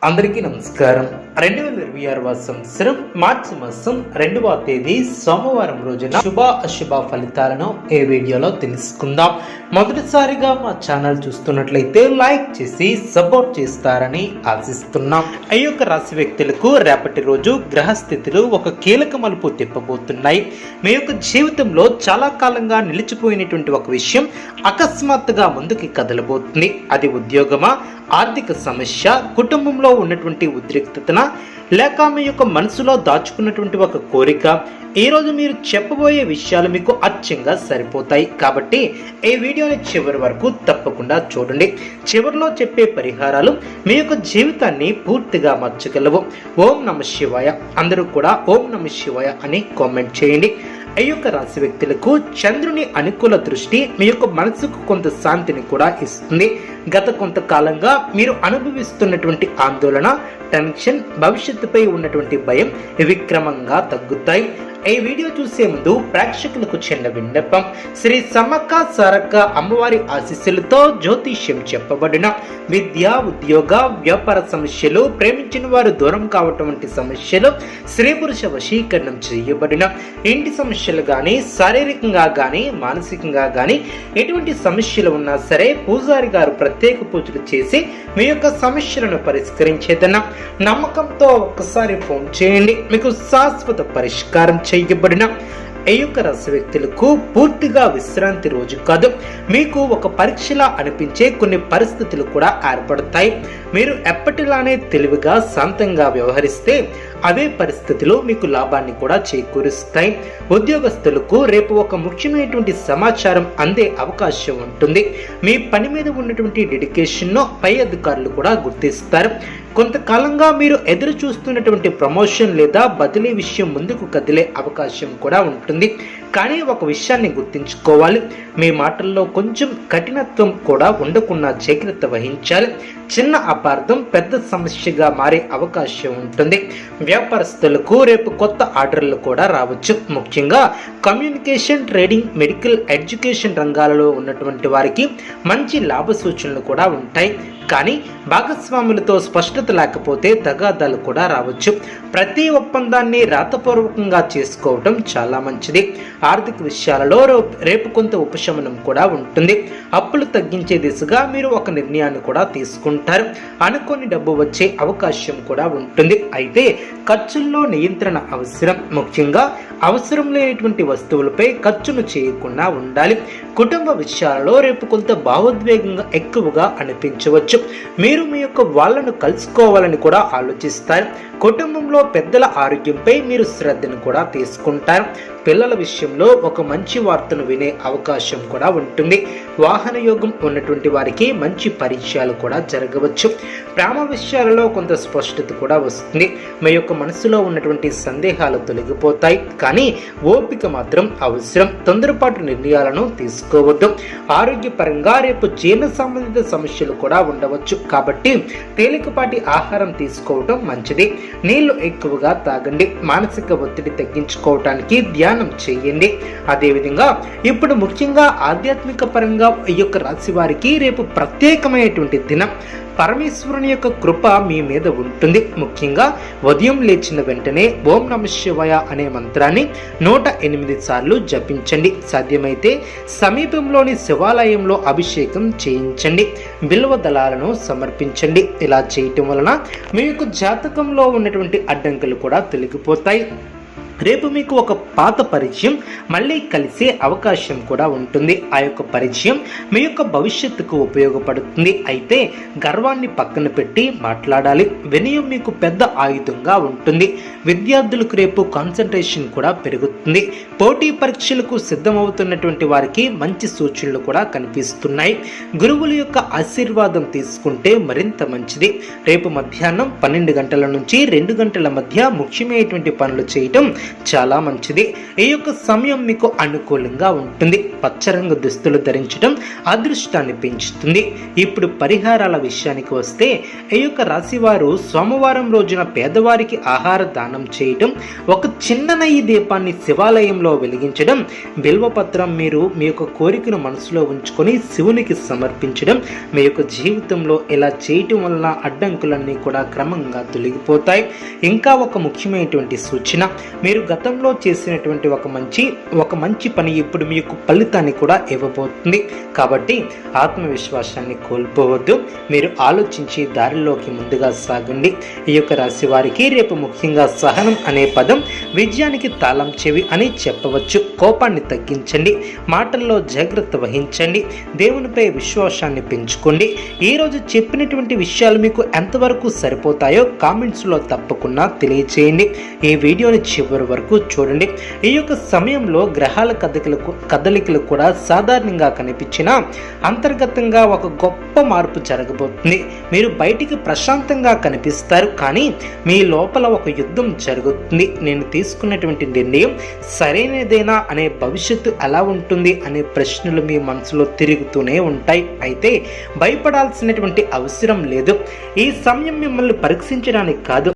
అందరికీ నమస్కారం. 2026 సంవత్సరం మార్చి మాసం 2వ తేదీ సోమవారం రోజున శుభ అశుభ ఫలితాలను ఈ వీడియోలో తెలుసుకుందాం. మొదటిసారిగా మా ఛానల్ చూస్తున్నట్లయితే లైక్ చేసి సపోర్ట్ చేస్తారని ఆశిస్తున్నాం. ఈ యొక్క రాశి వ్యక్తులకు రేపటి రోజు గ్రహస్థితులు ఒక కీలక మలుపు తిప్పబోతున్నాయి. మీ యొక్క జీవితంలో చాలా కాలంగా నిలిచిపోయినటువంటి ఒక విషయం అకస్మాత్తుగా ముందుకి కదలబోతుంది. అది ఉద్యోగమా, ఆర్థిక సమస్య, కుటుంబంలో ఉన్నటువంటి ఉద్రిక్తతన, లేక మీ యొక్క మనసులో దాచుకున్నటువంటి ఒక కోరిక, ఈ రోజు మీరు చెప్పబోయే విషయాలు మీకు అచ్చంగా సరిపోతాయి. కాబట్టి ఈ వీడియోని చివరి వరకు తప్పకుండా చూడండి. చివరిలో చెప్పే పరిహారాలు మీ యొక్క జీవితాన్ని పూర్తిగా మార్చగలవు. ఓం నమః శివాయ. అందరూ కూడా ఓం నమః శివాయ అని కామెంట్ చేయండి. ఈ యొక్క రాశి వ్యక్తులకు చంద్రుని అనుకూల దృష్టి మీ యొక్క మనసుకు కొంత శాంతిని కూడా ఇస్తుంది. గత కొంతకాలంగా మీరు అనుభవిస్తున్నటువంటి ఆందోళన, టెన్షన్, భవిష్యత్తుపై ఉన్నటువంటి భయం విక్రమంగా తగ్గుతాయి. ఈ వీడియో చూసే ముందు ప్రేక్షకులకు చిన్న విన్నపం. శ్రీ సమ్మక్క సారక్క అమ్మవారి ఆశీస్సులతో జ్యోతిష్యం చెప్పబడిన విద్య, ఉద్యోగ, వ్యాపార సమస్యలు, ప్రేమించిన వారు దూరం కావటం వంటి సమస్యలు, స్త్రీ పురుష వశీకరణం చేయబడిన ఇంటి సమస్యలు కానీ, శారీరకంగా కానీ, మానసికంగా కానీ ఎటువంటి సమస్యలు ఉన్నా సరే పూజారి గారు ప్రత్యేక పూజలు చేసి మీ యొక్క సమస్యలను పరిష్కరించేదన్న నమ్మకంతో ఒక్కసారి ఫోన్ చేయండి. మీకు శాశ్వత పరిష్కారం చేయబడిన ఈ యొక్క రాశి వ్యక్తులకు పూర్తిగా విశ్రాంతి రోజు కాదు. మీకు ఒక పరీక్షలా అనిపించే కొన్ని పరిస్థితులు కూడా ఏర్పడతాయి. మీరు ఎప్పటిలానే తెలివిగా, శాంతంగా వ్యవహరిస్తే అవే పరిస్థితులు మీకు లాభాన్ని కూడా చేకూరుస్తాయి. ఉద్యోగస్తులకు రేపు ఒక ముఖ్యమైనటువంటి సమాచారం అందే అవకాశం ఉంటుంది. మీ పని మీద ఉన్నటువంటి డెడికేషన్ను పై అధికారులు కూడా గుర్తిస్తారు. కొంతకాలంగా మీరు ఎదురు చూస్తున్నటువంటి ప్రమోషన్ లేదా బదిలీ విషయం ముందుకు కదిలే అవకాశం కూడా ఉంటుంది. కానీ ఒక విషయాన్ని గుర్తుంచుకోవాలి, మీ మాటల్లో కొంచెం కఠినత్వం కూడా ఉండకుండా జాగ్రత్త వహించాలి. చిన్న అపార్థం పెద్ద సమస్యగా మారే అవకాశం ఉంటుంది. వ్యాపారస్తులకు రేపు కొత్త ఆర్డర్లు కూడా రావచ్చు. ముఖ్యంగా కమ్యూనికేషన్, ట్రేడింగ్, మెడికల్, ఎడ్యుకేషన్ రంగాలలో ఉన్నటువంటి వారికి మంచి లాభ సూచనలు కూడా ఉంటాయి. కానీ భాగస్వాములతో స్పష్టత లేకపోతే తగాదాలు కూడా రావచ్చు. ప్రతి ఒప్పందాన్ని రాతపూర్వకంగా చేసుకోవడం చాలా మంచిది. ఆర్థిక విషయాలలో రేపు కొంత ఉపశమనం కూడా ఉంటుంది. అప్పులు తగ్గించే దిశగా మీరు ఒక నిర్ణయాన్ని కూడా తీసుకుంటారు. అనుకోని డబ్బు వచ్చే అవకాశం కూడా ఉంటుంది. అయితే ఖర్చుల్లో నియంత్రణ అవసరం. ముఖ్యంగా అవసరం లేనటువంటి వస్తువులపై ఖర్చును చేయకుండా ఉండాలి. కుటుంబ విషయాలలో రేపు కొంత భావోద్వేగంగా ఎక్కువగా అనిపించవచ్చు. మీరు మీ యొక్క వాళ్ళను కలుసుకోవాలని కూడా ఆలోచిస్తారు. కుటుంబంలో పెద్దల ఆరోగ్యంపై మీరు శ్రద్ధను కూడా తీసుకుంటారు. పిల్లల విషయంలో ఒక మంచి వార్తను వినే అవకాశం కూడా ఉంటుంది. వాహన యోగం ఉన్నటువంటి వారికి మంచి పరిచయాలు కూడా జరగవచ్చు. ప్రేమ విషయాలలో కొంత స్పష్టత కూడా వస్తుంది. మీ యొక్క మనసులో ఉన్నటువంటి సందేహాలు తొలగిపోతాయి. కానీ ఓపిక మాత్రం అవసరం. తొందరపాటు నిర్ణయాలను తీసుకోవద్దు. ఆరోగ్యపరంగా రేపు జీర్ణ సంబంధిత సమస్యలు కూడా ఉండవచ్చు. కాబట్టి తేలికపాటి ఆహారం తీసుకోవడం మంచిది. నీళ్లు ఎక్కువగా తాగండి. మానసిక ఒత్తిడి తగ్గించుకోవటానికి ధ్యానం చేయండి. అదేవిధంగా ఇప్పుడు ముఖ్యంగా ఆధ్యాత్మిక పరంగా ఈ యొక్క రాశి వారికి రేపు ప్రత్యేకమైనటువంటి దినం. పరమేశ్వరుని యొక్క కృప మీ మీద ఉంటుంది. ముఖ్యంగా ఉదయం లేచిన వెంటనే ఓం నమః శివాయ అనే మంత్రాన్ని 108 సార్లు జపించండి. సాధ్యమైతే సమీపంలోని శివాలయంలో అభిషేకం చేయించండి. బిల్వ దళాలను సమర్పించండి. ఇలా చేయటం వలన మీ యొక్క జాతకంలో ఉన్నటువంటి అడ్డంకులు కూడా తొలగిపోతాయి. రేపు మీకు ఒక పాత పరిచయం మళ్ళీ కలిసే అవకాశం కూడా ఉంటుంది. ఆ యొక్క పరిచయం మీ యొక్క భవిష్యత్తుకు ఉపయోగపడుతుంది. అయితే గర్వాన్ని పక్కన పెట్టి మాట్లాడాలి. వినయం మీకు పెద్ద ఆయుధంగా ఉంటుంది. విద్యార్థులకు రేపు కాన్సన్ట్రేషన్ కూడా పెరుగుతుంది. పోటీ పరీక్షలకు సిద్ధమవుతున్నటువంటి వారికి మంచి సూచనలు కూడా కనిపిస్తున్నాయి. గురువుల యొక్క ఆశీర్వాదం తీసుకుంటే మరింత మంచిది. రేపు మధ్యాహ్నం 12 గంటల నుంచి 2 గంటల మధ్య ముఖ్యమైనటువంటి పనులు చేయటం చాలా మంచిది. ఈ యొక్క సమయం మీకు అనుకూలంగా ఉంటుంది. పచ్చరంగు దుస్తులు ధరించడం అదృష్టాన్ని పెంచుతుంది. ఇప్పుడు పరిహారాల విషయానికి వస్తే ఈ యొక్క రాశివారు సోమవారం రోజున పేదవారికి ఆహార దానం చేయడం, ఒక చిన్న నెయ్యి దీపాన్ని శివాలయంలో వెలిగించడం, బిల్వపత్రం మీరు మీ యొక్క కోరికను మనసులో ఉంచుకొని శివునికి సమర్పించడం మీ యొక్క జీవితంలో ఇలా చేయటం వలన అడ్డంకులన్నీ కూడా క్రమంగా తొలగిపోతాయి. ఇంకా ఒక ముఖ్యమైనటువంటి సూచన, మీరు గతంలో చేసినటువంటి ఒక మంచి పని ఇప్పుడు మీకు ఫలితాన్ని కూడా ఇవ్వబోతుంది. కాబట్టి ఆత్మవిశ్వాసాన్ని కోల్పోవద్దు, మీరు ఆలోచించి దారిలోకి ముందుగా సాగండి. ఈ యొక్క రాశి వారికి రేపు ముఖ్యంగా సహనం అనే పదం విజయానికి తాళం చెవి అని చెప్పవచ్చు. కోపాన్ని తగ్గించండి, మాటల్లో జాగ్రత్త వహించండి, దేవునిపై విశ్వాసాన్ని పెంచుకోండి. ఈరోజు చెప్పినటువంటి విషయాలు మీకు ఎంతవరకు సరిపోతాయో కామెంట్స్లో తప్పకుండా తెలియచేయండి. ఈ వీడియోని చివరి వరకు చూడండి. ఈ యొక్క సమయంలో గ్రహాల కదలికలు కూడా సాధారణంగా కనిపించినా అంతర్గతంగా ఒక గొప్ప మార్పు జరగబోతుంది. మీరు బయటికి ప్రశాంతంగా కనిపిస్తారు, కానీ మీ లోపల ఒక యుద్ధం జరుగుతుంది. నేను తీసుకున్నటువంటి నిర్ణయం సరైనదేనా అనే భవిష్యత్తు ఎలా ఉంటుంది అనే ప్రశ్నలు మీ మనసులో తిరుగుతూనే ఉంటాయి. అయితే భయపడాల్సినటువంటి అవసరం లేదు. ఈ సమయం మిమ్మల్ని పరీక్షించడానికి కాదు,